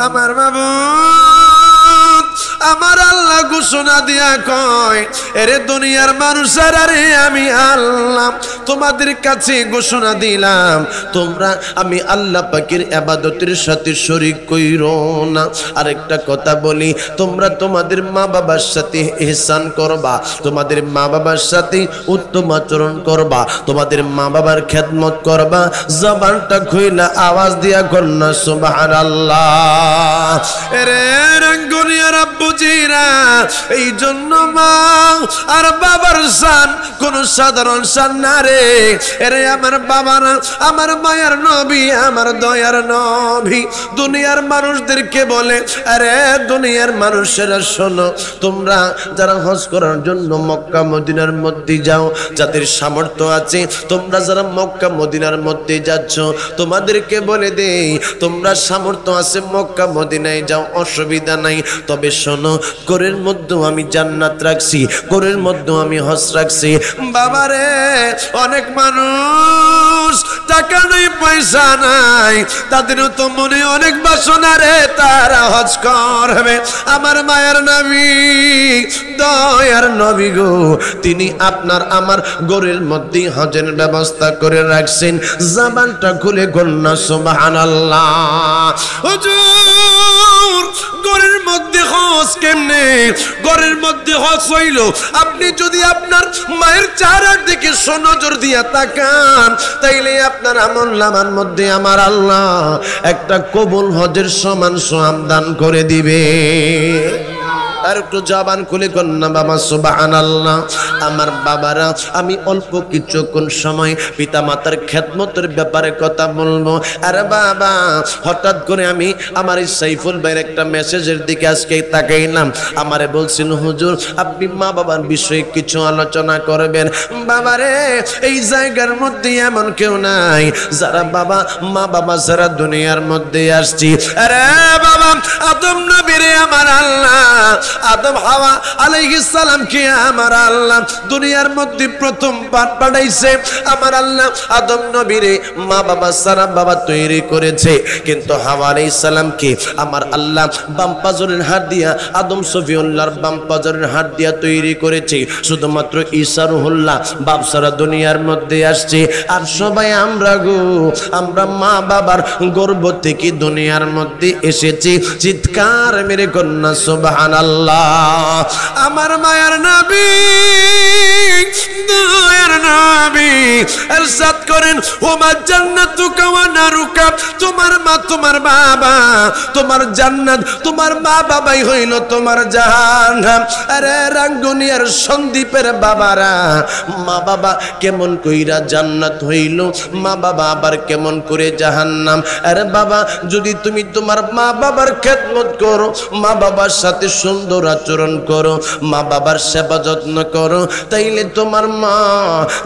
আমার বাবু আমার আল্লাহ ঘোষণা দিয়া কয়, এরে দুনিয়ার মানুষের আরে আমি আল্লাহ তোমাদের কাছে ঘোষণা দিলাম, তোমরা আমি আল্লাহ পাকের ইবাদতের সাথে শরীক কইরো না। আরেকটা কথা বলি, তোমরা তোমাদের মা বাবার সাথে ইহসান করবা, তোমাদের মা বাবার সাথে উত্তম আচরণ করবা, তোমাদের মা বাবার খেদমত করবা। জবানটা খুইলা আওয়াজ দিয়া কন্যা সুবহানাল্লাহ। এরে রঙ্গুনিয়া রাব্বুজিরা, এই জন্য মা আর বাবার শান কোন সাধারণ শান না রে। এরে আমার বাবারা আমার মায়ের নবী, আমার দয়ার নবী দুনিয়ার মানুষদেরকে বলে, আরে দুনিয়ার মানুষেরা শোনো, তোমরা যারা হজ করার জন্য মক্কা মদিনার মধ্যে যাও, যাদের সামর্থ্য আছে, তোমরা যারা মক্কা মদিনার মধ্যে যাচ্ছ, তোমাদেরকে বলে দেই, তোমরা সামর্থ্য আছে মক্কা মদিনায় যাও, অসুবিধা নাই। তবে শোনো, কোরের মধ্যে আমি জান্নাত রাখছি, কোরের মধ্যে আমি হজ রাখছি। বাবারে অনেক মানুষ টাকা নেই, পয়সা নাই, তাদেরও তো মনে অনেক বাসনা রে, তারা হজ করবে। আমার মায়ের নবী দয়ার নবী গো, তিনি আপনার আমার গোরের মধ্যে হজের ব্যবস্থা করে রাখছেন। জবানটা খুলে কন্যা সুবহানাল্লাহ। হুজুর গোরের মধ্যে হজ কেমনে? গোরের মধ্যে হজ হইল, আপনি যদি আপনার মায়ের চেহারার দিকে নজর দিয়া তাকান, তাইলে আপনার আমল নামার মধ্যে আমার আল্লাহ একটা কবুল হজের সমান সওয়াব দান করে দিবে। আর একটু জবান খুলে কন্যা বাবা সুবহানাল্লাহ। আমার বাবারা, আমি অল্প কিছুক্ষণ সময় পিতা মাতার খেদমতের ব্যাপারে কথা বলবো। আরে বাবা, হঠাৎ করে আমি আমার এই সাইফুল ভাইয়ের একটা মেসেজের দিকে আজকে তাকাইলাম। আমারে বলছিল, হুজুর আপনি মা বাবার বিষয়ে কিছু আলোচনা করবেন। বাবারে, এই জায়গার মধ্যে এমন কেউ নাই যারা বাবা মা বাবা যারা দুনিয়ার মধ্যে আসছি। আরে বাবা, আদম নবীরে আমার আল্লাহ, আদম হাওয়া আলাইহিস সালাম কে আমার আল্লাহ দুনিয়ার মধ্যে প্রথম পাঠাইছে। আমার আল্লাহ আদম নবীরে মা বাবা সারা বাবা তৈরি করেছে, কিন্তু হাওয়া আলাইহিস সালামকে আমার আল্লাহ বাম পাজরের হাত দিয়া, আদম সফিউল্লাহর বাম পাজরের হাত দিয়া তৈরি করেছে। শুধুমাত্র ঈসা রুহুল্লাহ বাপ সারা দুনিয়ার মধ্যে আসছে। আর সবাই আমরা গো, আমরা মা বাবার গর্ভ থেকে দুনিয়ার মধ্যে এসেছি। চিৎকার মেরে কন্যা সুবহানাল্লাহ। আমার মায়ের নবী দয়ার নবী ইরশাদ করেন, ওমা জান্নাতুকা ওয়া নারুকা, তোমার মা তোমার বাবা তোমার জান্নাত, তোমার মা বাবাই হইল তোমার জাহান্নাম। আরে রাঙ্গুনিয়ার সন্দ্বীপের বাবারা, মা বাবা কেমন কইরা জান্নাত হইল, মা বাবা আবার কেমন করে জাহান্নাম। আরে বাবা, যদি তুমি তোমার মা বাবার খেদমত করো, মা বাবার সাথে সুন্দর আচরণ করো, মা বাবার সেবা যত্ন করো, তাইলে তোমার মা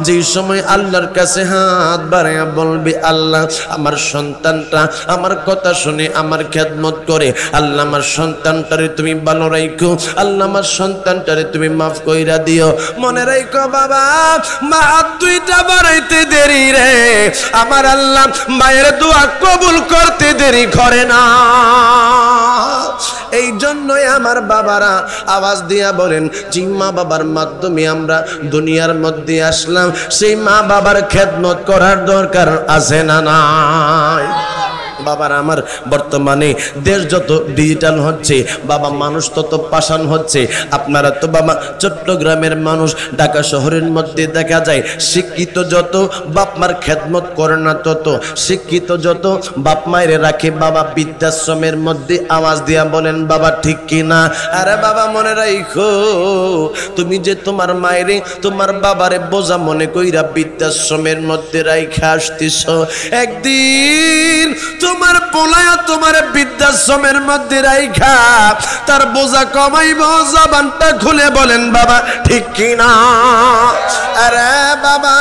যেই সময় আল্লাহর কাছে হাত বাড়াইয়া বলবে, আল্লাহ আমার সন্তানটা আমার কথা শুনে আমার খেদমত করে, আল্লাহ আমার সন্তানটারে তুমি ভালো রাখো, আল্লাহ আমার সন্তানটারে তুমি মাফ কইরা দিও। মনে রাখো বাবা, মা হাত দুইটা বাড়াইতে দেরি রে, আমার আল্লাহ মায়ের দোয়া কবুল করতে দেরি করে না। এই জন্যই আমার বাবারা আওয়াজ দিয়া বলেন, যে মা বাবার মাধ্যমে আমরা দুনিয়ার মধ্যে আসলাম, সেই মা বাবার খেদমত করার দরকার আছে না নাই? বাবার আমার বর্তমানে দেশ যত ডিজিটাল হচ্ছে, বাবা মানুষ তত পাষাণ হচ্ছে। আপনারা তো বাবা চট্টগ্রামের মানুষ, ঢাকা শহরের মধ্যে দেখা যায় শিক্ষিত যত বাপ মার খেদমত করে না তত, শিক্ষিত যত বাপ মায়ের রাখে বাবা বৃদ্ধাশ্রমের মধ্যে। আওয়াজ দিয়া বলেন বাবা ঠিক কিনা? আরে বাবা মনে রাখো, তুমি যে তোমার মায়েরে তোমার বাবারে বোঝা মনে কইরা বৃদ্ধাশ্রমের মধ্যে রাইখা আসতেছ, একদিন তোমার পোলায়া তোমার বৃদ্ধাশ্রমের মধ্যে রাইখা তার বোঝা কমাইব। জবানটা খুলে বলেন বাবা ঠিক কিনা? আরে বাবা,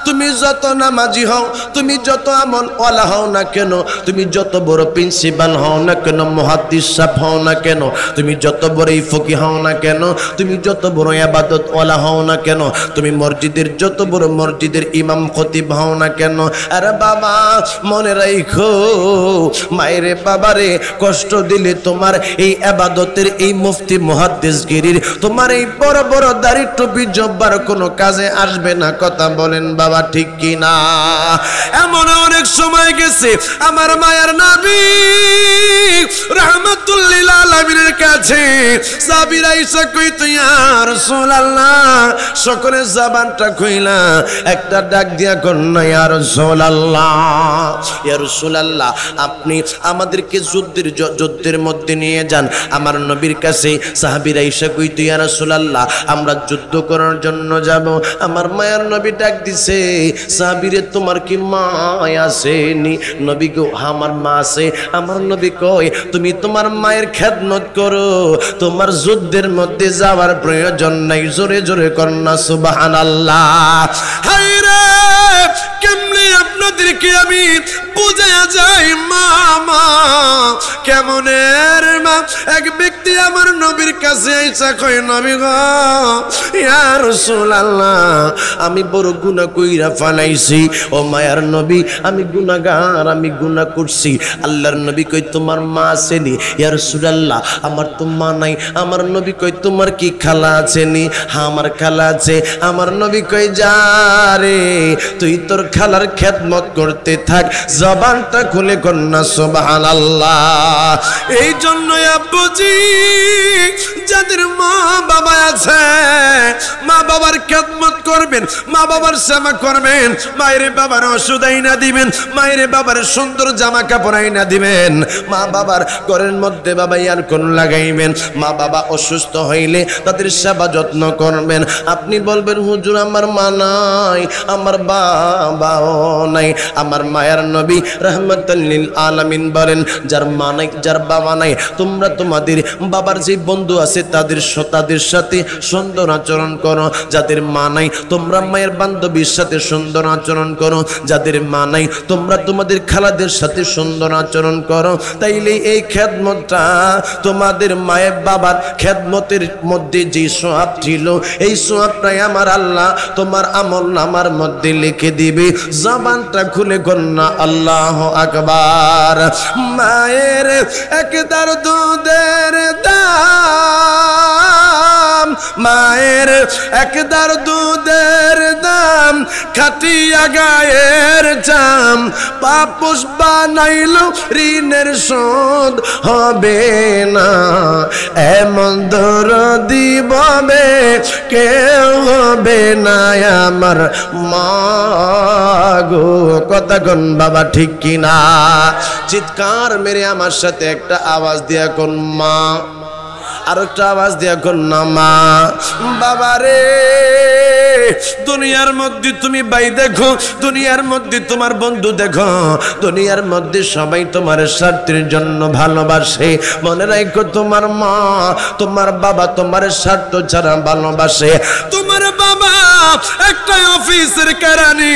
তুমি যত নামাজি হও, তুমি যত আমল ওয়ালা হও না কেন, তুমি যত বড় প্রিন্সিপাল হও না কেন, মুহাদ্দিস সাহেব হও না কেন, তুমি যত বড় ফকিহ হও না কেন, তুমি যত বড় ইবাদত ওয়ালা হও না কেন, তুমি মসজিদের যত বড় মসজিদের ইমাম খতিব হও না কেন, আরে বাবা মনে রাখো মায়েরে বাবারে কষ্ট দিলে তোমার এই ইবাদতের এই মুফতি মুহাদ্দিসগিরির তোমার এই বড় বড় দাড়ি টুপি জব্বার কোনো কাজে আসবে না। কথা বলেন বাবা ঠিক কি না? এমন অনেক সময় গেছে আমার মায়ের নবী রাহমাতুল লিল আলামিনের কাছে সাহাবীরা এসে কইতো ইয়া রাসূলুল্লাহ, সকলে জবানটা কইলা একটা ডাক দিয়া কোন না ইয়া রাসূলুল্লাহ, ইয়া রাসূলুল্লাহ আপনি আমাদেরকে যুদ্ধের মধ্যে নিয়ে যান। আমার নবীর কাছে সাহাবীরা এসে কইতো ইয়া রাসূলুল্লাহ আমরা যুদ্ধ করার জন্য যাব। আমার মায়ের নবী ডাক দিছে সাহাবীরে তোমার কি মা আছে নি? নবী গো আমার মা আছে। আমার নবী কয় তুমি তোমার মায়ের খেদমত করো, তোমার যুদ্ধের মধ্যে যাওয়ার প্রয়োজন নাই। জোরে জোরে কন্যা সুবহানাল্লাহ। হায়রে কেমনে আপনাদেরকে আমি বুঝায়া যাই মা কেমনের মা। এক ব্যক্তি আমার নবীর কাছে আইসা কয় নবী গো ইয়া রাসূলুল্লাহ আমি বড় গুনাহ কইরা ফালাইছি। ও মায়ার নবী আমি গুনাহগার, আমি গুনাহ করছি। আল্লাহর নবী কই তোমার মা আছে নি? ইয়া রাসূলুল্লাহ আমার তো মা নাই। আমার নবী কই তোমার কি খালা আছে নি? হ্যাঁ আমার খালা আছে। আমার নবী কই যা রে তুই তোর খালার খেদমত করতে থাক, জবানটা খুলে কন্যা সুবহানাল্লাহ। এই জন্য আব্বুজি যাদের মা বাবা আছে মা বাবার খেদমত করবেন, মা বাবার সেবা করবেন, মায়ের বাবার ওষুধ আইনা দিবেন, মায়ের বাবার সুন্দর জামা কাপড় আইনা দিবেন, মা বাবার ঘরের মধ্যে বাবা এয়ারকন লাগাইবেন, মা বাবা অসুস্থ হইলে তাদের সেবা যত্ন করবেন। আপনি বলবেন হুজুর আমার মা নাই, আমার বাবাও নাই। আমার মায়ের নবী রাহমাতুল লিল আলামিন বলেন যার মা নাই যার বাবা নাই তোমরা তোমাদের বাবার যে বন্ধু আছে তাদের সাথে সুন্দর আচরণ করো। যাদের মা নাই তোমরা মায়ের বান্ধবীর সাথে সুন্দর আচরণ করো। যাদের মা নাই তোমরা তোমাদের খালাদের সাথে সুন্দর আচরণ করো। তাইলে এই খেদমতটা তোমাদের মায়ের বাবার খেদমতের মধ্যে যে সওয়াব ছিল এই সওয়াবটাই আমার আল্লাহ তোমার আমলনামার মধ্যে লিখে দিবে। জবানটা খুলে কন্যা আল্লাহু আকবার। মায়ের একদার দুধের দাম, মায়ের একদার দুধের দাম খাটিয়া গায়ের চাম, পাপুস বানাইল ঋণের শোধ হবে না। এমন দরদি ববে কেউ হবে না আমার মা গো। কথা কোন বাবা ঠিক কিনা? চিৎকার মেরে আমার সাথে একটা আওয়াজ দিয়া কোন মা, আর একটা আওয়াজ দিয়া কোন না মা। বাবা রে দুনিয়ার মধ্যে তুমি ভাই দেখো, দুনিয়ার মধ্যে তোমার বন্ধু দেখো, দুনিয়ার মধ্যে সবাই তোমার স্বার্থের জন্য ভালোবাসে। মনে রাখো তোমার মা তোমার বাবা তোমার স্বার্থ ছাড়া ভালোবাসে। তোমার বাবা একটা অফিসের কেরানি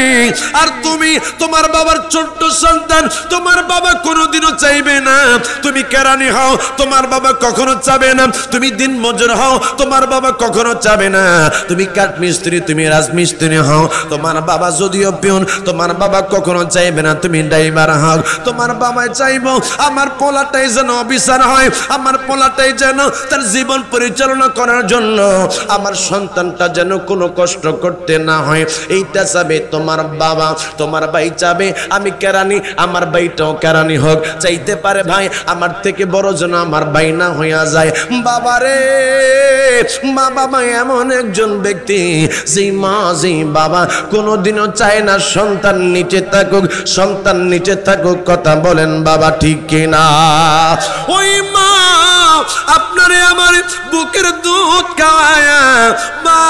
আর তুমি তোমার বাবার ছোট্ট সন্তান। তোমার বাবা কোনোদিনও চাইবে না তুমি কেরানি হও, তোমার বাবা কখনো চাবে না তুমি দিন মজুর হও, তোমার বাবা কখনো চাবে না তুমি কাঠ মিস্ত্রি তুমি রাজমিস্ত্রি হও। তোমার বাবা যদিও পিয়ন তোমার বাবা কখনো চাইবে না তুমি ড্রাইভার হও। তোমার বাবা চাইবো আমার পোলাটাই যেন অফিসার হয়, আমার পোলাটাই যেন তার জীবন পরিচালনা করার জন্য আমার সন্তানটা যেন কোনো কষ্ট করতে না হয়। এইটা চাবে তোমার বাবা। তোমার ভাই চাবে আমি কেরানি আমার ভাইটাও কেরানি হোক। চাইতে পারে ভাই আমার থেকে বড় যেন আমার ভাই না হইয়া যায়। বাবারে মা বাবা এমন একজন ব্যক্তি যে মা যে বাবা কোনোদিনও চায় না সন্তান নিচে থাকুক, সন্তান নিচে থাকুক। কথা বলেন বাবা ঠিক কিনা? ওই মা আপনারে আমার বুকের দুধ খাওয়ায়া মা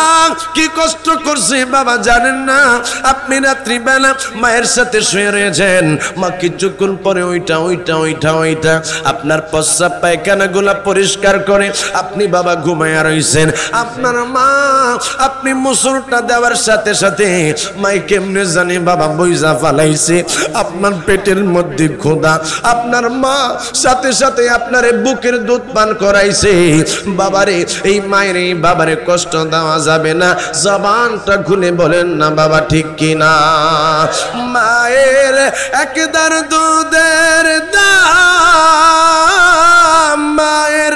কি কষ্ট করছে বাবা জানেন না? আপনি রাত্রিবেলা মায়ের সাথে শুয়ে রয়েছেন, মা কিছুক্ষণ পরে ওইটা আপনার প্রস্রাব পায়খানা গুলা পরিষ্কার করে আপনি বাবা ঘুমায়া রইছেন। আপনার মা আপনি মুসুরটা দেওয়ার সাথে সাথে মাই কেমনে জানি বাবা বইজা ফালাইছে। আপনার পেটের মধ্যে ক্ষুধা, আপনার মা সাথে সাথে আপনার বুকের দুধ পান দান করাইছে বাবারে এই মায়ের এই বাবারে কষ্ট দেওয়া যাবে না জবানটা খুলে বলেন না বাবা ঠিক কি না মায়ের একদার দুধের দাম মায়ের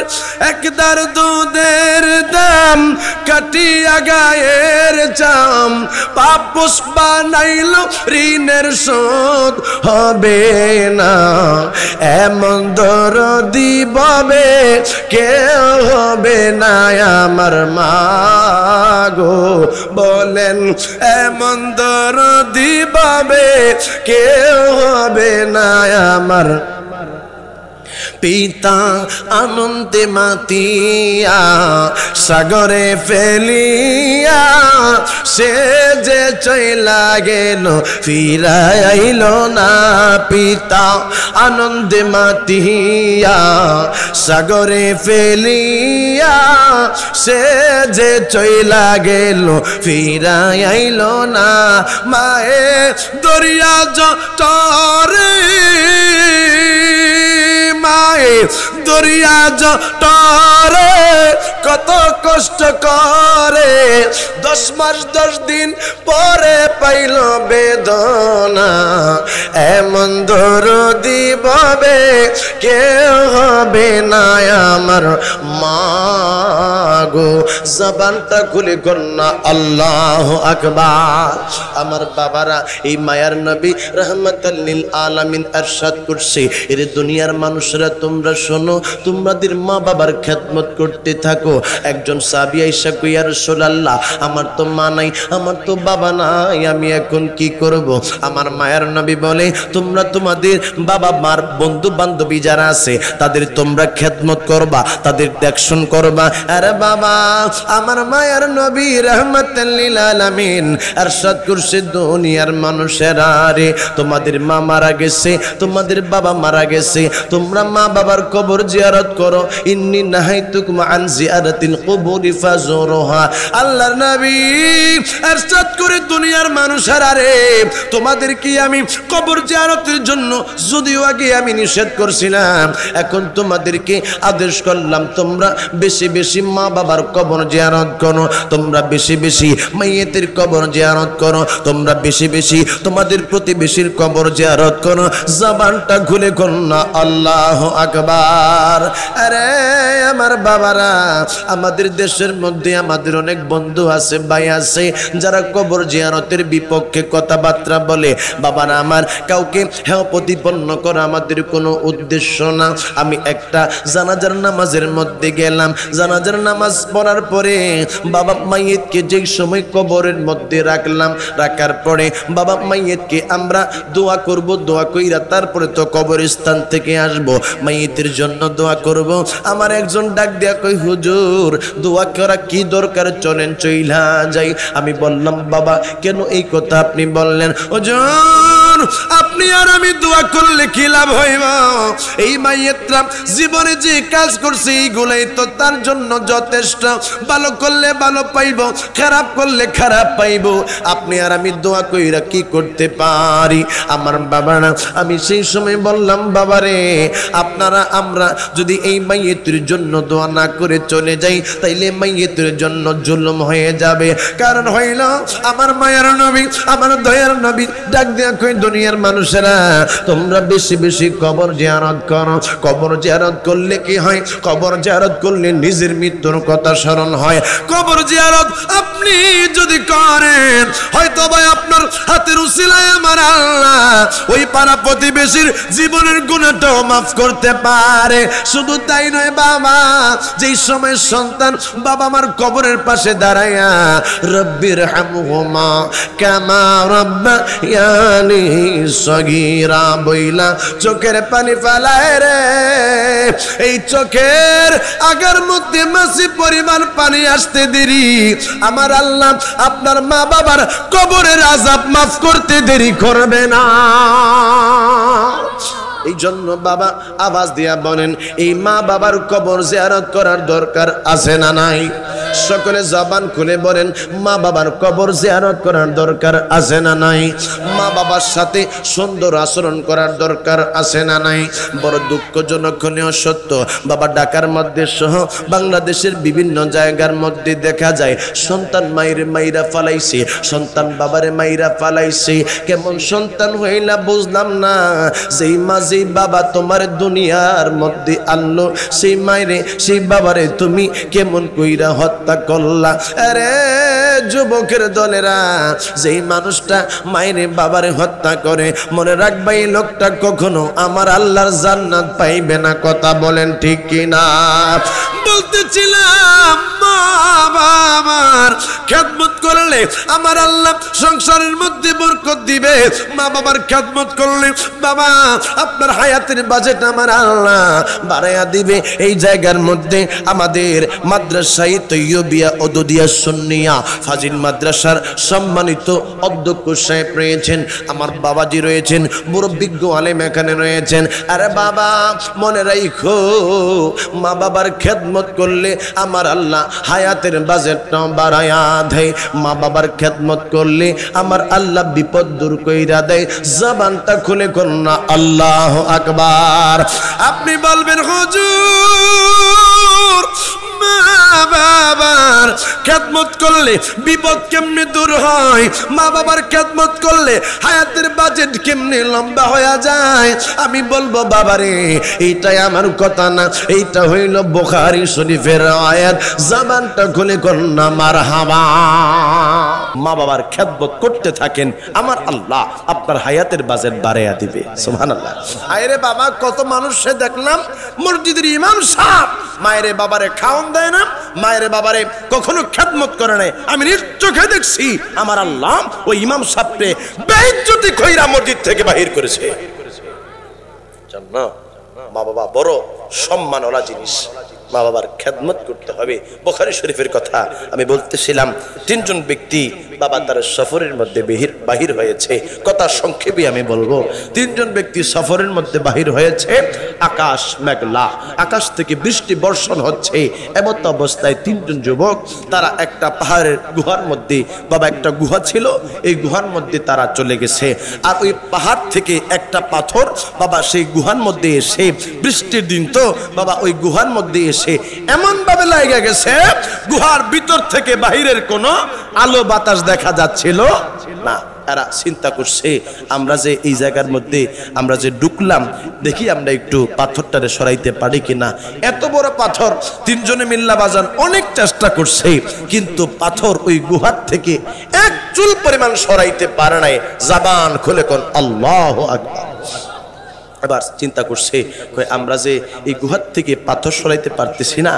একদার দুধের দাম কাটিয়া গায়ের চাম পাপ বানাইল ঋণের শোধ হবে না এমন দরদি ববে কেউ হবে না আমার মা গো বলেন এমন দরদি ববে কেউ হবে না আমার পিতা আনন্দে মাতিয়া সাগরে ফেলিয়া সে যে চইলা গেল ফিরাইল না পিতা আনন্দে মাতিয়া সাগরে ফেলিয়া সে যে চইলা গেল ফিরাইল না মায়ে দরিয়া জটরে মায়ে দরিয়া জটরে কত কষ্ট করে 10 মাস 10 দিন পরে পাইল বেদনা এমন দরদি ববে কেউ হবে না আমার মা গো জবানটা খুলে কন্যা আল্লাহু আকবার আমার বাবারা এই মায়ার নবী রাহমাতাল লিল আলামিন ইরশাদ করছে এর দুনিয়ার মানুষরা তোমরা শোনো তোমাদের মা বাবার খেদমত করতে থাকো একজন সাহাবী আয়েশা কই ইয়া রাসূলুল্লাহ আমার তো মা নাই আমার তো বাবা নাই আমি এখন কি করব আমার মায়ার নবী বলে তোমরা তোমাদের বাবা মার বন্ধু বান্ধবী যারা আছে তাদের তোমরা খেদমত করবা তাদের দেখশন করবা আরে বাবা আমার মায়ার নবী রাহমাতাল লিল আলামিন ইরশাদ করছে দুনিয়ার মানুষেরা রে তোমাদের মা মারা গেছে তোমাদের বাবা মারা গেছে তোমরা মা বাবার কবর জিয়ারত করো ইন্নী নাহাইতুকুম আন জিয়ারাতিল কুবুরি ফাজুরুহা আল্লাহর নবী ইরশাদ করে দুনিয়ার মানুষেরা রে তোমাদের কি আমি কবর জিয়ারতের জন্য যদিও আগে আমি নিষেধ করছিলাম এখন তোমাদেরকে আদেশ করলাম তোমরা বেশি বেশি মা বাবার কবর জিয়ারত করো তোমরা বেশি বেশি মাইয়েতের কবর জিয়ারত করো তোমরা বেশি বেশি তোমাদের প্রতিবেশীর কবর জিয়ারত করো জবানটা খুলে কন্যা আল্লাহু আকবার আরে আমার বাবারা আমাদের দেশের মধ্যে আমাদের অনেক বন্ধু আছে ভাই আছে যারা কবর জিয়ারতের বিপক্ষে কথাবার্তা বলে বাবারা আমার কাউকে হেয় প্রতিপন্ন করা আমাদের কোনো উদ্দেশ্য না আমি একটা জানাজার নামাজের মধ্যে গেলাম জানাজার নামাজ পড়ার পরে বাবা মাইয়েতকে যে সময় কবরের মধ্যে রাখলাম রাখার পরে বাবা মাইয়েতকে আমরা দোয়া করব দোয়া কইরা তারপরে তো কবরস্থান থেকে আসব মাইয়েতের জন্য দোয়া করব আমার একজন ডাক দেয়া কই হুজুর দোয়া করা কি দরকার চলেন চইলা যাই আমি বললাম বাবা কেন এই কথা আপনি বললেন হুজুর আপনি আর আমি দোয়া করলে কি লাভ হইব এই মাইয়েতরা জীবনে যে কাজ করছে এইগুলাই তো তার জন্য যথেষ্ট ভালো করলে ভালো পাইব খারাপ করলে খারাপ পাইব আপনি আর আমি দোয়া কইরা কি করতে পারি আমার বাবা না আমি সেই সময় বললাম বাবারে আপনারা আমরা যদি এই মাইয়েতের জন্য দোয়া না করে চলে যাই তাইলে মাইয়েতের জন্য জুলুম হয়ে যাবে কারণ হইল আমার মায়ের নবী আমার দয়ার নবী ডাক দেয়া কই দুনিয়ার মানুষেরা তোমরা বেশি বেশি কবর জিয়ারত করো কবর জিয়ারত করলে কি হয় কবর জিয়ারত করলে নিজের মৃত্যুর কথা স্মরণ হয় কবর জিয়ারত আপনি যদি করেন হয়তো ভাই আপনার হাতের উসিলায় আমার আল্লাহ ওই পাড়া প্রতিবেশীর জীবনের গুনাহটাও মাফ করতে পারে শুধু তাই নয় বাবা যেই সময় সন্তান বাবা মার কবরের পাশে দাঁড়ায়া রব্বির হামহুমা কামা রাব্বায়ানি সগীরা বইলা চোখের পানি ফেলায় রে এই চোখের আগের মধ্যে মাসি পরিমাণ পানি আসতে দেরি আমার আল্লাহ আপনার মা বাবার কবরের আযাব মাফ করতে দেরি করবে না এই জন্য বাবা আওয়াজ দিয়া বলেন এই মা বাবার কবর জিয়ারত করার দরকার আছে না নাই সকলে জবান খুলে বলেন, মা বাবার কবর জিয়ারত করার দরকার আছে না নাই? মা বাবার সাথে সুন্দর আচরণ করার দরকার আছে না নাই? বড় দুঃখজনক হলেও সত্য, বাবা ঢাকার মধ্যে সহ বাংলাদেশের বিভিন্ন জায়গার মধ্যে দেখা যায় সন্তান মায়ের মাইরা ফালাইছে, সন্তান বাবারে মাইরা ফালাইছে। কেমন সন্তান হইলা বুঝলাম না। যেই মা যেই বাবা তোমার দুনিয়ার মধ্যে আনলো, সেই মায়েরে সেই বাবারে তুমি কেমন কইরা হত্যা করলা। আরে যুবকের দলেরা, যেই মানুষটা মায়েরে বাবারে হত্যা করে, মনে রাখবা এই লোকটা কখনো আমার আল্লাহর জান্নাত পাইবে না। কথা বলেন ঠিক কিনা? বলতেছিলাম মা বাবার খেদমত করলে আমার আল্লাহ সংসারের মধ্যে বরকত দিবে। মা বাবার খেদমত করলে বাবা আপনার হায়াতের বাজেট আমার আল্লাহ বাড়াইয়া দিবে। এই জায়গার মধ্যে আমাদের মাদ্রাসায়ে তৈয়বিয়া ওদুদিয়া সুন্নিয়া ফাজিল মাদ্রাসার সম্মানিত অধ্যক্ষ সাহেব রয়েছেন, আমার বাবাজি রয়েছেন, মুরব্বিজ্ঞ আলেম এখানে রয়েছেন। আরে বাবা মনে রাখো, মা বাবার খেদমত করলে আমার আল্লাহ হায়াতের বাজেটটা বাড়াইয়া দেয়। মা বাবার খেদমত করলে আমার আল্লাহ বিপদ দূর কইরা দেয়। জবানটা খুলে করুন আল্লাহু আকবার। আপনি বলবেন হুজুর মা বাবার খেদমত করলে বিপদ কেমনে দূর হয়? মা বাবার খেদমত করলে হায়াতের বাজেট কেমনে লম্বা হয়ে যায়? আমি বলবো বাবারে, এইটাই আমার কথা না, এইটা হইল বুখারী শরীফের আয়াত। জবানটা খুলে করুন মারহাবা। মা বাবার খেদমত করতে থাকেন, আমার আল্লাহ আপনার হায়াতের বাজেট বাড়াইয়া দিবে। সুবহানাল্লাহ। আরে বাবা, কত মানুষে দেখলাম মসজিদের ইমাম সাহেব মায়েরে বাবারে খাওয়ান দেয় না, মায়ের বাবারে কখনো খেদমত করে নাই। আমি নিজ চোখে দেখছি আমার আল্লাহ ওই ইমাম সাহেবকে বেইজ্জতি কইরা মসজিদ থেকে বাহির করেছে। জানো মা বাবা বড় সম্মানওয়ালা জিনিস, মা বাবার খেদমত করতে হবে। বুখারী শরীফের কথা আমি বলতেছিলাম, তিনজন ব্যক্তি বাবা তার সফরের মধ্যে বাহির হয়েছে। কথা সংক্ষেপে আমি বলবো, তিনজন ব্যক্তি সফরের মধ্যে বাহির হয়েছে। আকাশ মেঘলা, আকাশ থেকে বৃষ্টি বর্ষণ হচ্ছে। এমত অবস্থায় তিনজন যুবক তারা একটা পাহাড়ের গুহার মধ্যে, বাবা একটা গুহা ছিল, এই গুহার মধ্যে তারা চলে গেছে। আর ওই পাহাড় থেকে একটা পাথর বাবা সেই গুহার মধ্যে এসে, বৃষ্টির দিন তো বাবা ওই গুহার মধ্যে এসে এমন ভাবে লাগা গেছে গুহার ভিতর থেকে বাহিরের কোনো আলো বাতাস দেখা যাচ্ছিল না। এরা চিন্তা করছে, আমরা যে এই জায়গার মধ্যে আমরা যে ঢুকলাম, দেখি আমরা একটু পাথরটারে সরাইতে পারি কিনা। এত বড় পাথর, তিনজনে মিল্লা বাজান অনেক চেষ্টা করছে, কিন্তু পাথর ওই গুহার থেকে এক চুল পরিমাণ সরাইতে পারে নাই। জবান খুলে কোন আল্লাহু আকবার। এবার চিন্তা করছে, আমরা যে এই গুহার থেকে পাথর সরাইতে পারতেছি না,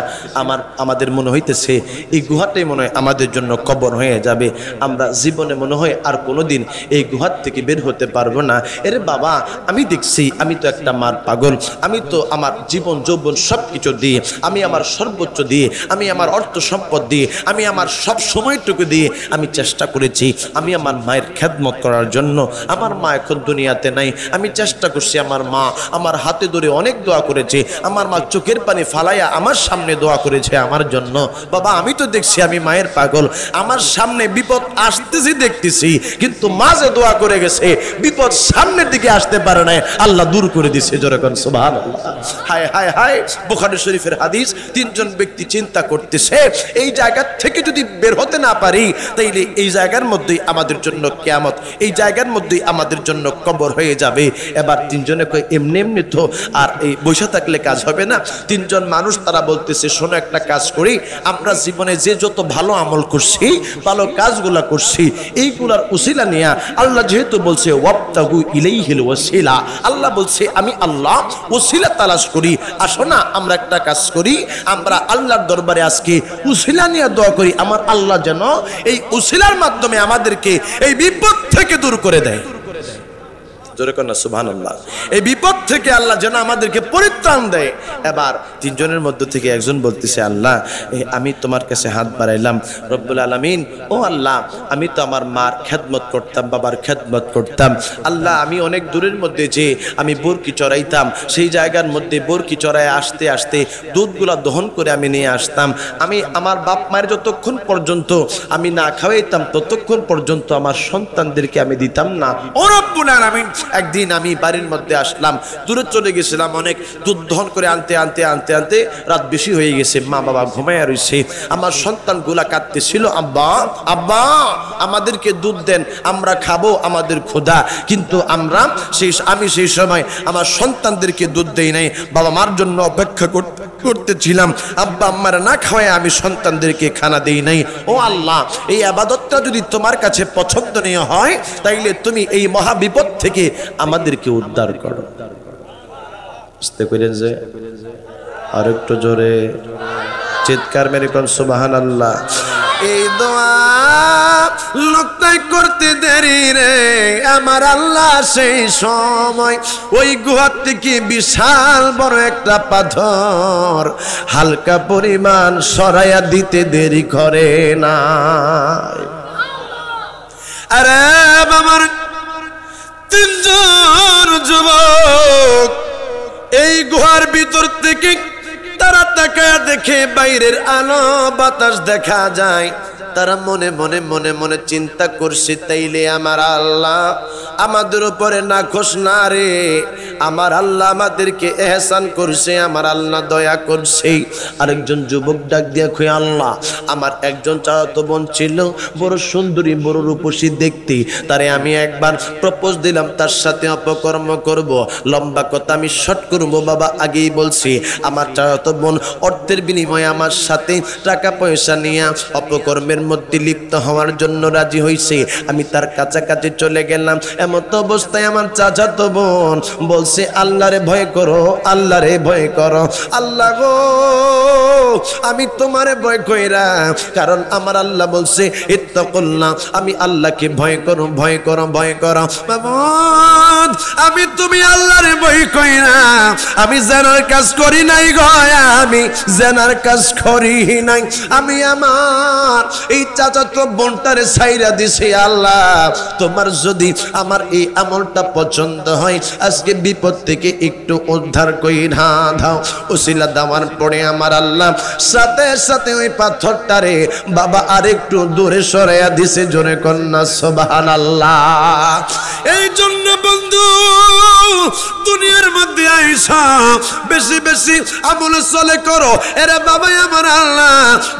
আমাদের মনে হইতেছে এই গুহাটাই মনে হয় আমাদের জন্য কবর হয়ে যাবে। আমরা জীবনে মনে হয় আর কোনোদিন এই গুহার থেকে বের হতে পারবো না। এরে বাবা, আমি দেখছি আমি তো একটা মার পাগল, আমি তো আমার জীবন যৌবন সব কিছু দিয়ে, আমি আমার সর্বোচ্চ দিয়ে, আমি আমার অর্থ সম্পদ দিয়ে, আমি আমার সব সময়টুকু দিয়ে আমি চেষ্টা করেছি আমি আমার মায়ের খেদমত করার জন্য। আমার মা এখন দুনিয়াতে নাই, আমি চেষ্টা করছি আমার মা আমার হাতে ধরে অনেক দোয়া করেছে, আমার মা চোখের পানি ফালাইয়া আমার সামনে দোয়া করেছে আমার জন্য। বাবা আমি তো দেখছি আমি মায়ের পাগল, আমার সামনে বিপদ আসতেছি দেখতেছি, কিন্তু মা যে দোয়া করে গেছে বিপদ সামনের দিকে আসতে পারে না, আল্লাহ দূর করে দিছে। যেরকম সুবহানাল্লাহ। হায় হায় হায়, বুখারী শরীফের হাদিস। তিনজন ব্যক্তি চিন্তা করতেছে এই জায়গা থেকে যদি বের হতে না পারি তাইলে এই জায়গার মধ্যেই আমাদের জন্য কিয়ামত, এই জায়গার মধ্যেই আমাদের জন্য কবর হয়ে যাবে। এবার তিনজনে কয় এমনি এমনি তো আর এই বসে থাকলে কাজ হবে না। তিনজন মানুষ তারা বলতেছে, শোনো একটা কাজ করি, আমরা জীবনে যে যত ভালো আমল করছি, ভালো কাজগুলা করছি, এইগুলার উসিলা নিয়া আল্লাহ যেহেতু বলছে ওয়াবতাগু ইলাইহিল ওয়াসিলা, আল্লাহ বলছে আমি আল্লাহ উসিলা তালাশ করি। আসো না আমরা একটা কাজ করি, আমরা আল্লাহর দরবারে আজকে উসিলা নিয়ে দোয়া করি, আমার আল্লাহ যেন এই উসিলার মাধ্যমে আমাদেরকে এই বিপদ থেকে দূর করে দেয়। জোরে কর না সুবহানাল্লাহ। এই বিপদ থেকে আল্লাহ যেন আমাদেরকে পরিত্রাণ দেয়। এবার তিনজনের মধ্যে থেকে একজন বলতেছে, আল্লাহ আমি তোমার কাছে হাত বাড়াইলাম রব্বুল আলামিন, ও আল্লাহ আমি তো আমার মার খেদমত করতাম, বাবার খেদমত করতাম। আল্লাহ আমি অনেক দূরের মধ্যে যে আমি বরকি চড়াইতাম, সেই জায়গার মধ্যে বরকি চড়ায় আসতে আসতে দুধগুলা দহন করে আমি নিয়ে আসতাম। আমি আমার বাপ মায়ের যতক্ষণ পর্যন্ত আমি না খাওয়াইতাম ততক্ষণ পর্যন্ত আমার সন্তানদেরকে আমি দিতাম না। ও রব্বুল আলামিন, একদিন আমি বাড়ির মধ্যে আসলাম, দূরে চলে গেছিলাম, অনেক দুধ দহন করে আনতে আনতে আনতে আনতে রাত বেশি হয়ে গেছে, মা বাবা ঘুমাইয়া রয়েছে, আমার সন্তানগুলা কাঁদতেছিল, আব্বা আব্বা আমাদেরকে দুধ দেন, আমরা খাবো, আমাদের ক্ষুধা। কিন্তু আমি সেই সময় আমার সন্তানদেরকে দুধ দেই নাই, বাবা মার জন্য অপেক্ষা করতেছিলাম, আব্বা আম্মারা না খাওয়ায় আমি সন্তানদেরকে খানা দেই নাই। ও আল্লাহ, এই আবাদতটা যদি তোমার কাছে পছন্দনীয় হয় তাইলে তুমি এই মহা বিপদ থেকে আমাদেরকে উদ্ধার করো। বুঝতে পেরেন যে? আর একটু জোরে চিৎকার মেরে কোন সুবহানাল্লাহ। এই দোয়া লোকটাই করতে দেরি রে আমার আল্লাহ সেই সময় ওই গুহা থেকে বিশাল বড় একটা পাথর হালকা পরিমাণ সরাইয়া দিতে দেরি করে না। আরে বাবার তিনজন যুবক এই গুহার ভিতর থেকে তারা তাকায় দেখে বাইরের আলো বাতাস দেখা যায়। তারা মনে মনে মনে মনে চিন্তা করছে, তাইলে আমার আল্লাহ আমাদের উপরে নাখোশ না রে, আমার আল্লাহ আমাদেরকে এহসান করছে, আমার আল্লাহ দয়া করছে। আরেকজন যুবক ডাক দিয়া কই, আল্লাহ আমার একজন চাচাতো বোন ছিল, বড় সুন্দরী বড় রূপসী দেখতে, তারে আমি একবার প্রপোজ দিলাম, তার সাথে অপকর্ম করব। লম্বা কথা আমি শর্ট করবো বাবা, আগেই বলছি আমার চাচাতো বোন অর্থের বিনিময়ে আমার সাথে টাকা পয়সা নিয়ে অপকর্মের মধ্যে লিপ্ত হওয়ার জন্য রাজি হইছে। আমি তার কাছাকাছি চলে গেলাম, এমন অবস্থায় আমার চাচাতো বোন বলছে, আল্লাহরে ভয় করো, আল্লাহরে ভয় করো। আল্লাহ গো আমি তোমারে ভয় কইরা, কারণ আমার আল্লাহ বলছে ইত্তাকুল্লাহ, আমি আল্লাহকে ভয় করো, ভয় করো, ভয় করো। বাবুদ আমি তুমি আল্লাহরে ভয় কইরা আমি জানার কাজ করি নাই গো, আমি জানার কাজ করি নাই, আমি আমার এই চাচাতো বোনটারে ছাইরা দিছি। আল্লাহ তোমার যদি আমার এই আমলটা পছন্দ হয় আজকে বিপদ থেকে একটু উদ্ধার কইরা দাও। ওসিলা দেওয়ার পরে আমার আল্লাহ সাথে সাথে ওই পাথরটারে বাবা আরেকটু দূরে সরাইয়া দিছে। জোরে কন্যা সুবহানাল্লাহ। এই জন্য বন্ধু দুনিয়ার মধ্যে আইসা বেশি বেশি আমল চলে করো। এরে বাবা আমার আল্লাহ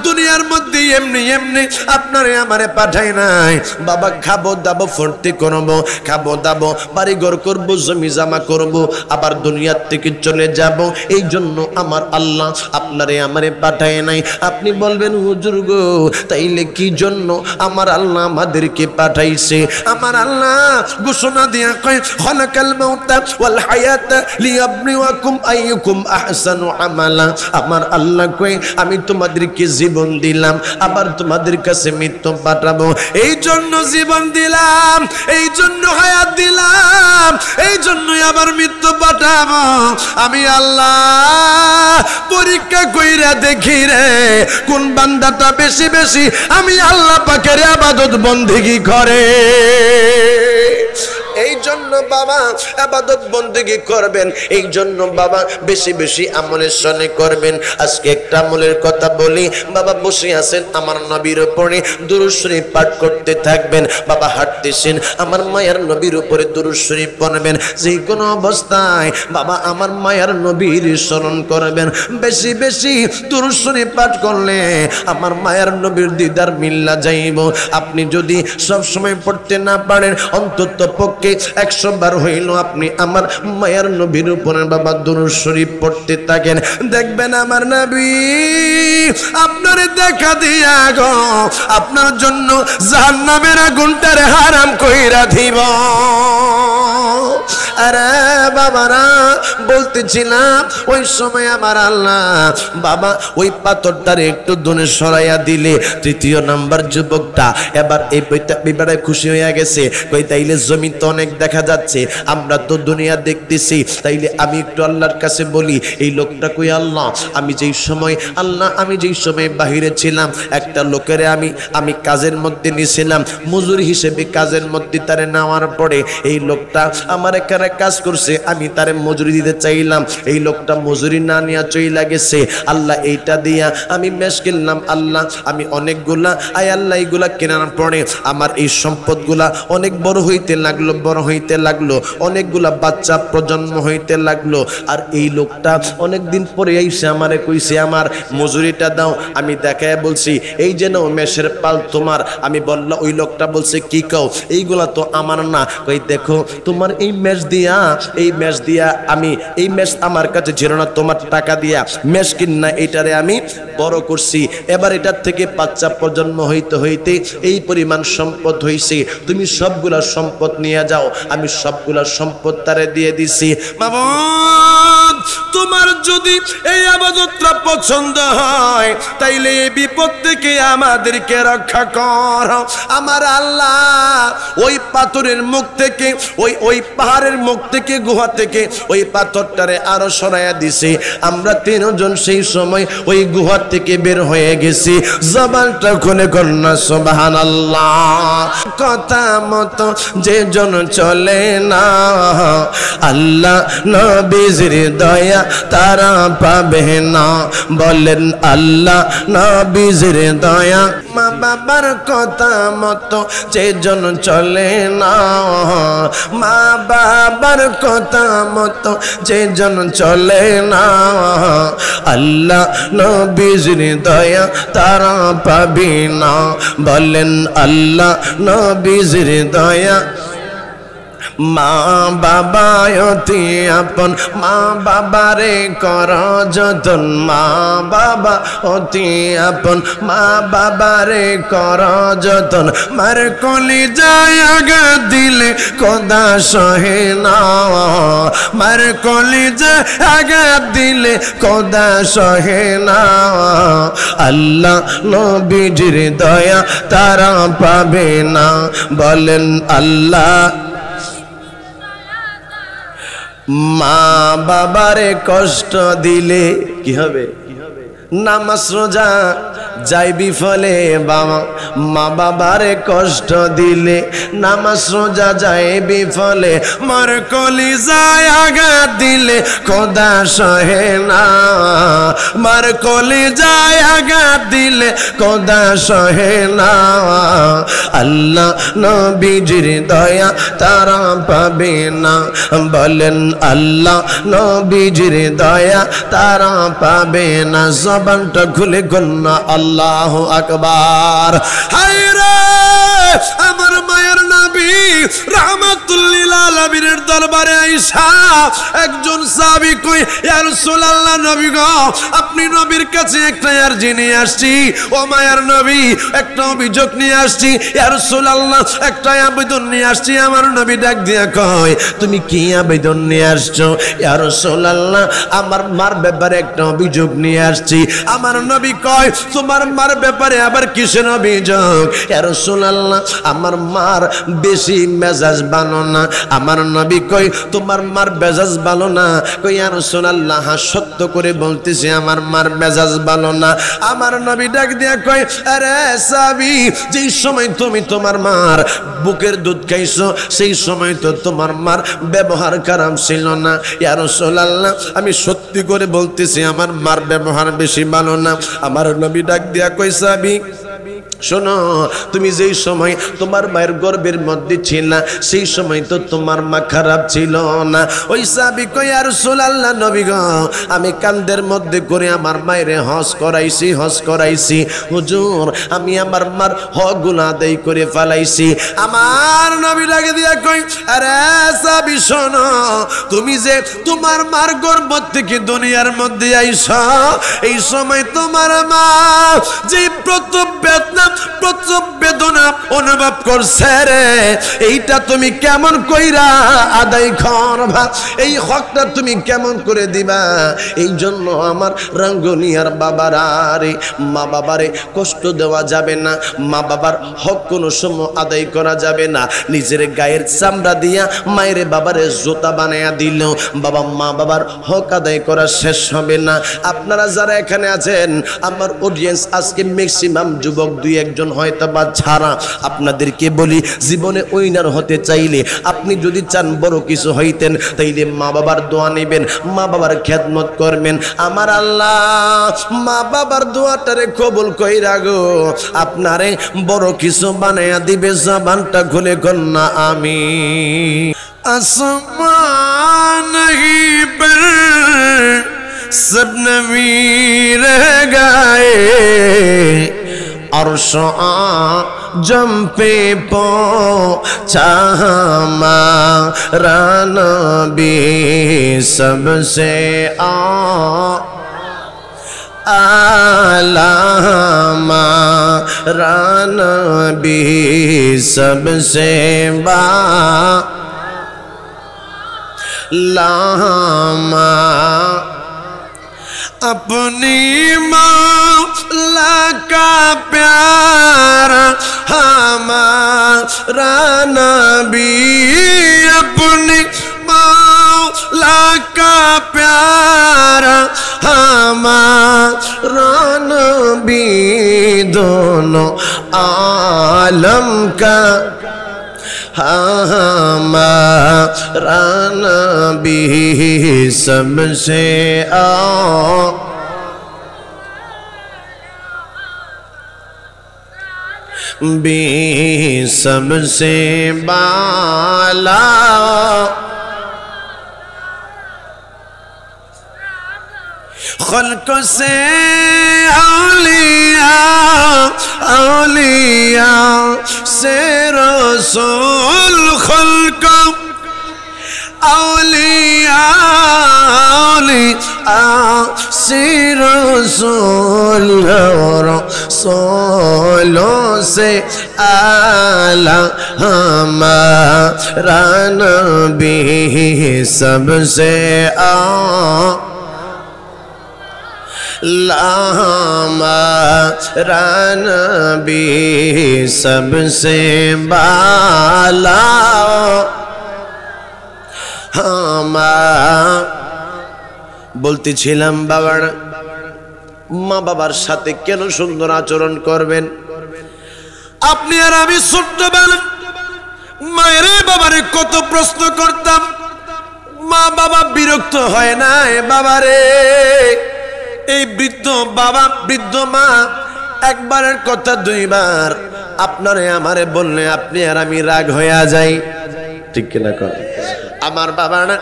দুনিয়ার মধ্যে এমনি এমনি আপনারে আমারে পাঠাই নাই বাবা, খাবো দাবো ফুর্তি করবো, খাবো দাবো বাড়ি ঘর করবো, জমি জামা করবো, আবার দুনিয়ার থেকে চলে যাব। এই জন্য আমার আল্লাহ আপনারে আমারে পাঠায় নাই। আপনি বলবেন হুজুর গো তাইলে কি জন্য আমার আল্লাহ আমাদেরকে পাঠাইছে? আমার আল্লাহ ঘোষণা দিয়া কয়, খালাকাল মাউতা ওয়াল হায়াতা লিয়াবলুয়াকুম আইয়ুকুম আহসানু আমালা। আমার আল্লাহ কয় আমি তোমাদেরকে জীবন দিলাম, আবার তোমাদের কাছে মৃত্যু পাঠাবো। এই জন্য জীবন দিলাম, এই জন্য হায়াত দিলাম, এই জন্যই আবার মৃত্যু পাঠাবো। আমি আল্লাহ পরীক্ষা কইরা দেখি রে কোন বান্দাটা বেশি বেশি আমি আল্লাহ পাকের ইবাদত বন্দেগী করে। এই জন্য বাবা ইবাদত বন্দেগী করবেন, এই জন্য বাবা বেশি বেশি আমলের সনে করবেন। আজকে একটা আমলের কথা বলি, বাবা বসে আছেন আমার নবীর উপরে দুরূদ শরীফ পাঠ করতে থাকবেন। বাবা হাঁটতেছেন আমার মায়ের নবীর উপরে দুরূদ শরীফ পড়বেন। যে কোনো অবস্থায় বাবা আমার মায়ের নবীর স্মরণ করবেন। বেশি বেশি দুরূদ শরীফ পাঠ করলে আমার মায়ের নবীর দিদার মিল্লা যাইব। আপনি যদি সব সময় পড়তে না পারেন অন্তত পক্ষে 100 বার হইল আপনি আমার মায়ের নবীর উপরে বাবা দুরূদ শরীফ পড়তে থাকেন। দেখবেন আমার নবী আপনারে দেখা দিয়া গো আপনার জন্য জাহান্নামের আগুনটারে হারাম কইরা দিব। আরে বাবারা বলতেছিলাম ওই সময় আমার আল্লাহ বাবা ওই পাথরটারে একটু দূরে সরাইয়া দিলে তৃতীয় নাম্বার যুবকটা এবার এই বিবারে খুশি হয়ে গেছে। কই তাইলে জমি তো অনেক দেখা যাচ্ছে, আমরা তো দুনিয়া দেখতেছি, তাইলে আমি একটু আল্লাহর কাছে বলি এই লোকটা কই আল্লাহ। আমি যেই সময় আল্লাহ আমি যেই সময় বাহিরে ছিলাম একটা লোকের আমি কাজের মধ্যে নিয়েছিলাম, মজুরি হিসেবে কাজের মধ্যে তারে নেওয়ার পরে এই লোকটা আমার এখানে কাজ করছে, আমি তারে মজুরি দিতে চাইলাম, এই লোকটা মজুরি না নিয়ে চইলা গেছে। আল্লাহ এইটা দিয়া আমি মেশ কিনলাম, আল্লাহ আমি অনেকগুলা আল্লাহ এইগুলা কেনার পরে আমার এই সম্পদগুলা অনেক বড় হইতে লাগলো, অনেকগুলা বাচ্চা প্রজন্ম হইতে লাগলো। আর এই লোকটা অনেকদিন পরে এসে আমারে কইছে আমার মজুরিটা দাও। আমি দেখায় বলছি এই যেন মেষের পাল তোমার। আমি বললাম, ওই লোকটা বলছে কি কও, এইগুলা তো আমার না। কই দেখো তোমার এই মেষ দিয়া আমি এই মেষ আমার কাছে ছিল না, তোমার টাকা দিয়া মেষ কিনা এইটারে আমি বড় করছি। এবার এটার থেকে বাচ্চা প্রজন্ম হইতে হইতে এই পরিমাণ সম্পদ হইছে, তুমি সবগুলা সম্পদ নিয়ে যাও। আমি সবগুলা সম্পদ তারে দিয়ে দিছি। মাবুদ তোমার যদি এই ইবাদতটা পছন্দ হয় তাইলে এই বিপদ থেকে আমাদেরকে রক্ষা কর। আমার আল্লাহ ওই পাথরের মুখ থেকে ওই পাহাড়ের মুখ থেকে গুহা থেকে ওই পাথরটারে আরো সরাইয়া দিছে। আমরা তিনজন সেই সময় ওই গুহা থেকে বের হয়ে গেছি। জবানটা খুলে কন্যা সুবহানাল্লাহ। কথা মতো যে জন চলে না আল্লাহ নবীর দয়া তারা পাবে না। বলেন আল্লাহ নবীর দয়া। মা বাবার কথা মতো যে জন চলে না, মা বাবার কথা মতো যে জন চলে না আল্লাহ নবীর দয়া তারা পাবে না। বলেন আল্লাহ নবীর দয়া। মা বাবা অতি আপন, মা বাবারে কর যতন, মা বাবা অতি আপন, মা বাবারে কর যতন। মার কলি যায় আগা দিলে কদা সহে না, মার কলি যায় আগা দিলে কদা সহে না। আল্লাহ নবীজির দয়া তারা পাবে না। বলেন আল্লাহ। মা বাবারে কষ্ট দিলে কি হবে? নামাজ রোজা যাই বিফলে। বাবা মা বাবারে কষ্ট দিলে নামাজ রোজা যায় বিফলে। মার কলি যায় আঘাত দিলে খোদা সহে না, মার কলি যায় আঘাত দিলে খোদা সহে না। আল্লাহ নবীজির দয়া তারা পাবে না। বলেন আল্লাহ নবীজির দয়া তারা পাবে না। জবানটা খুলে কন্যা আল্লাহু আকবার। হায়রে আমার মায়ের নবী রাহমাতুল লিল আলামিনের দরবারে আইসা একজন সাহাবী কই, ইয়া রাসূলুল্লাহ নবী গো আপনি নবীর কাছে একটা আরজি নিয়ে আসছি। ও মায়ের নবী একটা অভিযোগ নিয়ে আসছি। ইয়া রাসূলুল্লাহ একটা আবেদন নিয়ে আসছি। আমার নবী ডাক দিয়া কয়, তুমি কি আবেদন নিয়ে আসছো? ইয়া রাসূলুল্লাহ আমার মার ব্যাপারে একটা অভিযোগ নিয়ে আসছি। আমার নবী কয়, তোমার মার ব্যাপারে আবার কিসের অভিযোগ? ইয়া রাসূলুল্লাহ আমার মার বেশি মেজাজ ভালো না। আমার নবী কয়, তোমার মার মেজাজ ভালো না? কই ইয়া রাসূলুল্লাহ সত্য করে বলতেছি আমার মার মেজাজ ভালো না। আমার নবী ডাক দিয়া কয়, আরে সাহাবী যেই সময় তুমি তোমার মার বুকের দুধ খাইছো সেই সময় তো তোমার মার ব্যবহার খারাপ ছিল না। ইয়া রাসূলুল্লাহ আমি সত্যি করে বলতেছি আমার মার ব্যবহার বেশি ভালো না। আমার নবী ডাক দিয়া কই, সাহাবী শোনো, তুমি যেই সময় তোমার মায়ের গর্ভের মধ্যে ছিলা সেই সময় তো তোমার মা খারাপ ছিল না। ওই সাহাবী কই, ইয়া রাসূলুল্লাহ নবী গো আমি কান্দের মধ্যে করে আমার মায়ের হজ করাইছি হুজুর, আমি আমার মার হকগুলো আদায় করে ফেলাইছি। আমার নবী ডাকে দিয়া কই, আরে সাহাবী শোনো, তুমি যে তোমার মার গর্ভ থেকে দুনিয়ার মধ্যে আইছো এই সময় তোমার মা যে প্রথম বেদনা প্রচুর বেদনা অনুভব করছে রে, এইটা তুমি কেমন কইরা আদায় করবা, এই হকটা তুমি কেমন করে দিবা। এই জন্য আমার রাঙ্গুনিয়ার বাবারা রে, মা বাবারে কষ্ট দেওয়া যাবে না, মা বাবার হক কোনো সময় আদায় করা যাবে না। নিজের গায়ের চামড়া দিয়া মায়ের বাবারে জুতা বানায়া দিল, বাবা মা বাবার হক আদায় করা শেষ হবে না। আপনারা যারা এখানে আছেন, আমার অডিয়েন্স আজকে ম্যাক্সিমাম যুবক দুই একজন হয়তো বা ছাড়া, আপনাদেরকে বলি জীবনে উইনার হতে চাইলে, আপনি যদি চান বড় কিছু হইতেন, তাইলে মা বাবার দোয়া নেবেন, মা বাবার খেদমত করবেন। আমার আল্লাহ মা বাবার দোয়াটারে কবুল কইরা গো আপনারে বড় কিছু বানায়া দিবে। জবানটা খুলে কন্যা আমি আসমান হি পর सब नबी रह गए, अर्श आजम पे पहुंचा हमारा नबी सबसे आला हमारा नबी सबसे लामा अपनी मौला का प्यारा हमारा नबी, अपनी मौला का प्यारा हमारा नबी, दोनों आलम का हमारा नबी सबसे भी सबसे बाला, खल्क से औलिया, औलिया से रसूल, खल्क औलिया, औलिया से रसूल, रसूलों से आला हमारा नबी सबसे हमारा नबी सबसे बाला। বলতেছিলাম বাবারা, মা বাবার সাথে কেন সুন্দর আচরণ করবেন। আপনি আর আমি ছোট্টবেলা মায়ের বাবারে কত প্রশ্ন করতাম, মা বাবা বিরক্ত হয় না বাবারে। এই বৃদ্ধ বাবা বৃদ্ধ মা একবারের কথা দুইবার আপনারে আমারে বললে আপনি আর আমি রাগ হয়ে যাই, ঠিক কিনা কর। আমার বাবা না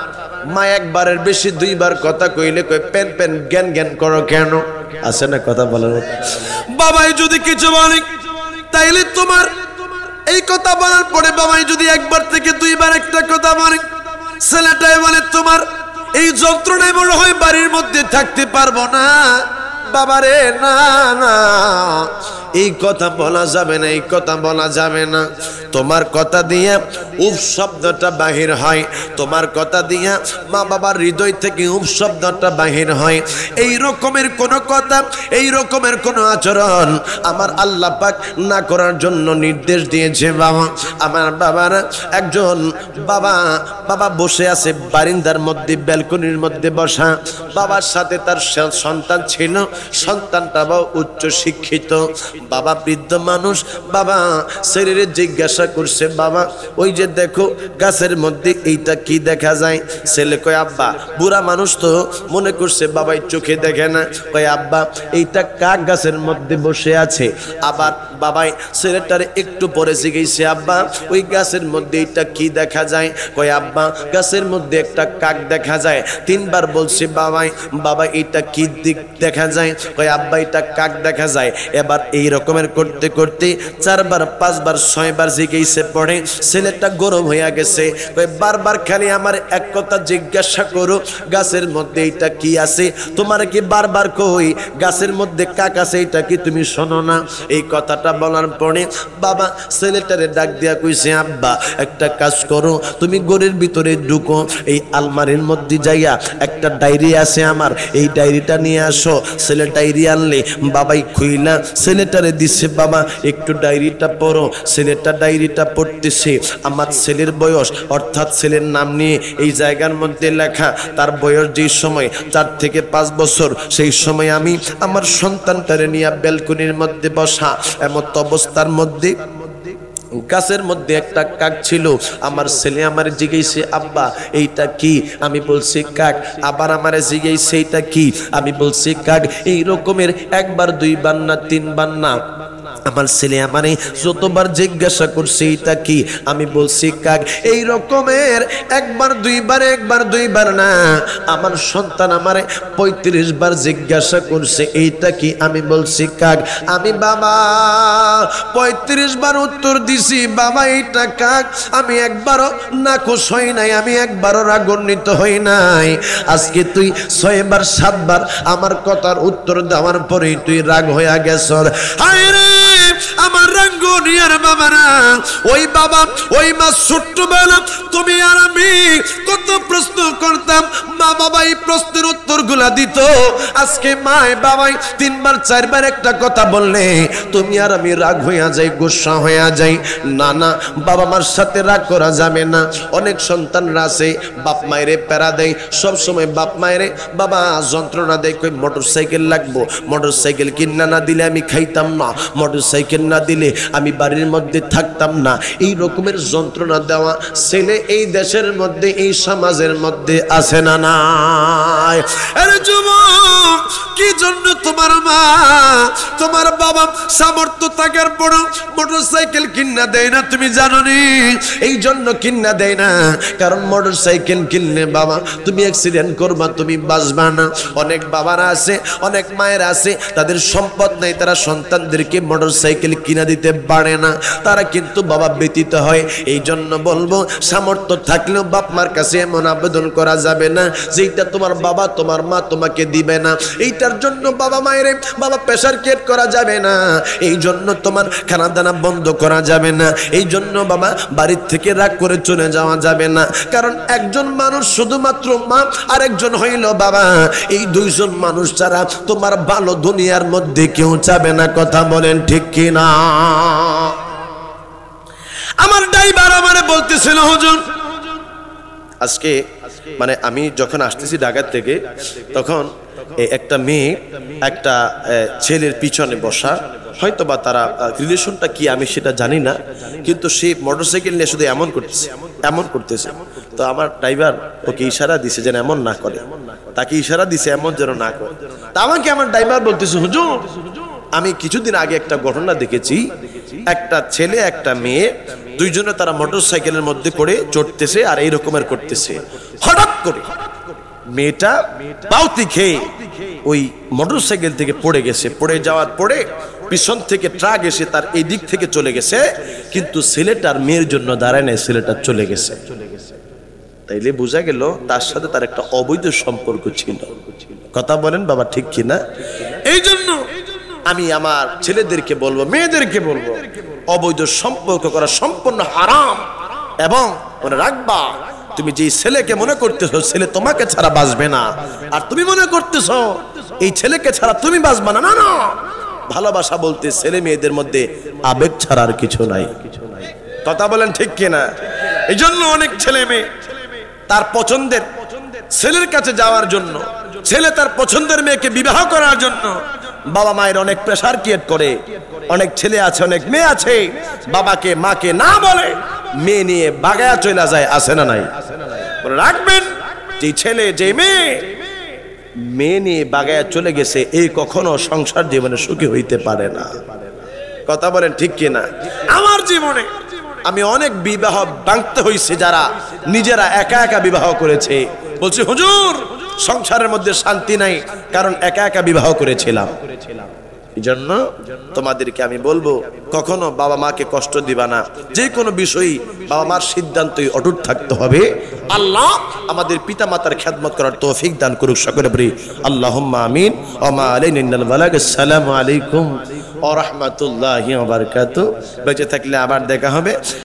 মা একবারের বেশি দুইবার কথা কইলে কই পেন পেন জ্ঞান জ্ঞান করো কেন, আছে না কথা বলার। বাবাই যদি কিছু বলে তাইলে তোমার এই কথা বলার পরে বাবাই যদি একবার থেকে দুইবার একটা কথা বলে, ছেলেটাই বলে তোমার এই যন্ত্রণায় মনে হয় বাড়ির মধ্যে থাকতে পারবো না। বাবারে না না, এই কথা বলা যাবে না, এই কথা বলা যাবে না। তোমার কথা দিয়ে উফ শব্দটা বাহির হয়, তোমার কথা দিয়া মা বাবার হৃদয় থেকে উফ শব্দটা বাহির হয়। এই রকমের কোন কথা, এই রকমের কোন আচরণ আমার আল্লাহ পাক না করার জন্য নির্দেশ দিয়েছে। বাবা আমার বাবারা একজন বাবা বসে আছে বারিন্দার মধ্যে, ব্যালকনির মধ্যে বসা। বাবার সাথে তার সন্তান ছিল, সন্তানটা উচ্চ শিক্ষিত। বাবা বৃদ্ধ মানুষ, বাবা ছেলেরে জিজ্ঞাসা করছে, বাবা ওই যে দেখো গাছের মধ্যে এইটা কি দেখা যায়? ছেলে কয় আব্বা, বুড়া মানুষ তো মনে করছে বাবাই চোখে দেখে না, কয় আব্বা এইটা কাক গাছের মধ্যে বসে আছে। আবার বাবাই ছেলেটারে একটু পরে জিজ্ঞেসে, আব্বা ওই গাছের মধ্যে এইটা কি দেখা যায়? কয় আব্বা গাছের মধ্যে একটা কাক দেখা যায়। তিনবার বলছে বাবা এইটা কি দিক দেখা যায়? কয় আব্বা এটা কাক দেখা যায়। এবার এই রকমের করতে করতে 4 বার 5 বার 6 বার জিজ্ঞেসে পড়ে ছেলেটা গরম হইয়া গেছে। কয় বারবার খালি আমার এক কথা জিজ্ঞাসা করো, গাছের মধ্যে এটা কি আছে? তোমার কি বারবার কই গাছের মধ্যে কাক আছে, এটা কি তুমি শোনো না? এই কথাটা বলার পরে বাবা ছেলেটারে ডাক দিয়া কইছে আব্বা একটা কাজ করো, তুমি ঘরের ভিতরে ঢুকো, এই আলমারির মধ্যে যাইয়া একটা ডায়েরি আছে আমার, এই ডায়েরিটা নিয়ে আসো। ছেলে ডায়েরি আনলে বাবাই খুইলা ছেলেটারে দিছে, বাবা একটু ডায়েরিটা পড়ো। ছেলেটা ডায়েরিটা পড়তেছে। আমার ছেলের বয়স অর্থাৎ ছেলের নাম নিয়ে এই জায়গার মধ্যে লেখা, তার বয়স যেই সময় 4 থেকে 5 বছর, সেই সময় আমি আমার সন্তানটারে নিয়ে ব্যালকনির মধ্যে বসা, এমন অবস্থার মধ্যে গাছের মধ্যে একটা কাক ছিল। আমার ছেলে আমার জিজ্ঞেসে আব্বা এইটা কি? আমি বলছি কাক। আবার আমারে জিজ্ঞেসে এইটা কি? আমি বলছি কাক। এই রকমের 1 বার 2 বার না 3 বার না, আমার ছেলে আমারে যতবার জিজ্ঞাসা করছে এইটা কি, আমি বলছি কাক। এই রকমের 1 বার 2 বার 1 বার 2 বার না, আমার সন্তান আমারে 35 বার জিজ্ঞাসা করছে এইটা কি, আমি বলছি কাক। আমি বাবা 35 বার উত্তর দিছি বাবা এইটা কাক। আমি একবারও নাখুশ হই নাই, আমি একবারও রাগান্বিত হই নাই। আজকে তুই 6 বার 7 বার আমার কথার উত্তর দেওয়ার পরে তুই রাগ হইয়া গেছ। হায় রে আমার রাঙ্গুনিয়ার বাবারা, ওই বাবা ওই মা ছোট্টবেলা তুমি আর আমি কত প্রশ্ন করতাম, মা বাবা এই প্রশ্নের উত্তরগুলা দিত। আজকে মায় বাবাই 3 বার 4 বার একটা কথা বললে তুমি আর আমি রাগ হইয়া যাই, গুসা হইয়া যাই। না না, বাবা মার সাথে রাগ করা যাবে না। অনেক সন্তানরা আছে বাপ মায়েরে প্যারা দেয়, সব সময় বাপ মায়েরে বাবা যন্ত্রণা দেয়, কই মোটরসাইকেল লাগবো, মোটরসাইকেল কিনা না দিলে আমি খাইতাম না, মোটরসাইকেল না দিলে আমি বাড়ির মধ্যে থাকতাম না। এই রকমের যন্ত্রণা দেওয়া ছেলে এই দেশের মধ্যে এই সমাজের মধ্যে আছে না নাই? আরে যুবক, কি জন্য তোমার মা তোমার বাবা সামর্থ্য থাকার পর মোটরসাইকেল কিনা দেয় না তুমি জানো নি? এই জন্য কিনা দেয় না কারণ মোটরসাইকেল কিনলে বাবা তুমি অ্যাক্সিডেন্ট করবা, তুমি বাঁচবা না। অনেক বাবারা আছে, অনেক মায়ের আছে, তাদের সম্পদ নেই, তারা সন্তানদেরকে মোটরসাইকেল কিনা দিতে পারে না, তারা কিন্তু বাবা ব্যতীত হয়। এই জন্য বলবো সামর্থ্য থাকলেও বাপ মার কাছে এমন আবেদন করা যাবে না যেটা তোমার বাবা তোমার মা তোমাকে দিবে না। এইটার জন্য বাবা মায়ের বাবা প্রেসার ক্রিয়েট করা যাবে না, এই জন্য তোমার খানা দানা বন্ধ করা যাবে না, এই জন্য বাবা বাড়ির থেকে রাগ করে চলে যাওয়া যাবে না। কারণ একজন মানুষ শুধুমাত্র মা আর একজন হইল বাবা, এই 2 জন মানুষ ছাড়া তোমার ভালো দুনিয়ার মধ্যে কেউ চাবে না। কথা বলেন ঠিক কিনা? আমার ড্রাইভার আমারে বলতেছিল হুজুর আজকে মানে আমি যখন আসতেছি ঢাকা থেকে, তখন একটা মেয়ে একটা ছেলের পিছনে বসা, হয়তো বা তারা রিলেশনটা কি আমি সেটা জানি না, কিন্তু সে মোটরসাইকেল নিয়ে শুধু এমন করতেছে। তো আমার ড্রাইভার ওকে ইশারা দিছে যেন এমন না করে, তাকে ইশারা দিছে এমন যেন না করে। তা আমাকে আমার ড্রাইভার বলতেছে হুজুর আমি কিছুদিন আগে একটা ঘটনা দেখেছি, একটা ছেলে একটা মেয়ে 2 জনে তারা মোটরসাইকেলের মধ্যে করে চড়তেছে আর এই রকমের করতেছে। হঠাৎ করে মেয়েটা পাউতি খেয়ে ওই মোটরসাইকেল থেকে পড়ে গেছে। পড়ে যাওয়ার পরে পিছন থেকে ট্রাক এসে তার এই দিক থেকে চলে গেছে, কিন্তু ছেলেটার মেয়ের জন্য দাঁড়ায় নাই, ছেলেটা চলে গেছে। তাইলে বোঝা গেল তার সাথে তার একটা অবৈধ সম্পর্ক ছিল। কথা বলেন বাবা ঠিক কিনা? এই জন্য আমি আমার ছেলেদেরকে বলবো, মেয়েদেরকে বলবো, অবৈধ সম্পর্ক করা সম্পূর্ণ হারাম। এবং মনে রাখবা তুমি যে ছেলেকে মনে করতেছো ছেলে তোমাকে ছাড়া বাঁচবে না, আর তুমি মনে করতেছো এই ছেলেকে ছাড়া তুমি বাঁচবে না, না না, ভালোবাসা বলতে ছেলে মেয়েদের মধ্যে আবেগ ছাড়া আর কিছু নাই। কথা বলেন ঠিক কিনা? এই জন্য অনেক ছেলে মেয়ে তার পছন্দের ছেলের কাছে যাওয়ার জন্য, ছেলে তার পছন্দের মেয়েকে বিবাহ করার জন্য বাবা মায়ের অনেক প্রেসার ক্রিয়েট করে। অনেক ছেলে আছে, অনেক মেয়ে আছে, বাবাকে মাকে না বলে মেয়ে নিয়ে বাগায়া চলে যায়, আছে না নাই? রাখবেন যে ছেলে যে মেয়ে নিয়ে বাগায়া চলে গেছে, এই কখনো সংসার জীবনে সুখী হইতে পারে না। কথা বলেন ঠিক কিনা? আমার জীবনে আমি অনেক বিবাহ ভাঙতে হয়েছে যারা নিজেরা একা একা বিবাহ করেছে। বলছি হুজুর সংসারের মধ্যে শান্তি নাই, কারণ একা একা বিবাহ করেছিলাম। এই জন্য তোমাদেরকে আমি বলবো, কখনো বাবা মাকে কষ্ট দিবা না। যে কোনো বিষয়ই বাবা মার সিদ্ধান্তই অটুট থাকতে হবে। আল্লাহ আমাদের পিতা মাতার খেদমত করার তৌফিক দান করুক সকলে বলি আল্লাহুম্মা আমিন। ওয়া মা আলাইনা ইল্লাল বালাগ। আসসালামু আলাইকুম ওয়া রাহমাতুল্লাহি ওয়া বারাকাতুহু। বেঁচে থাকলে আবার দেখা হবে।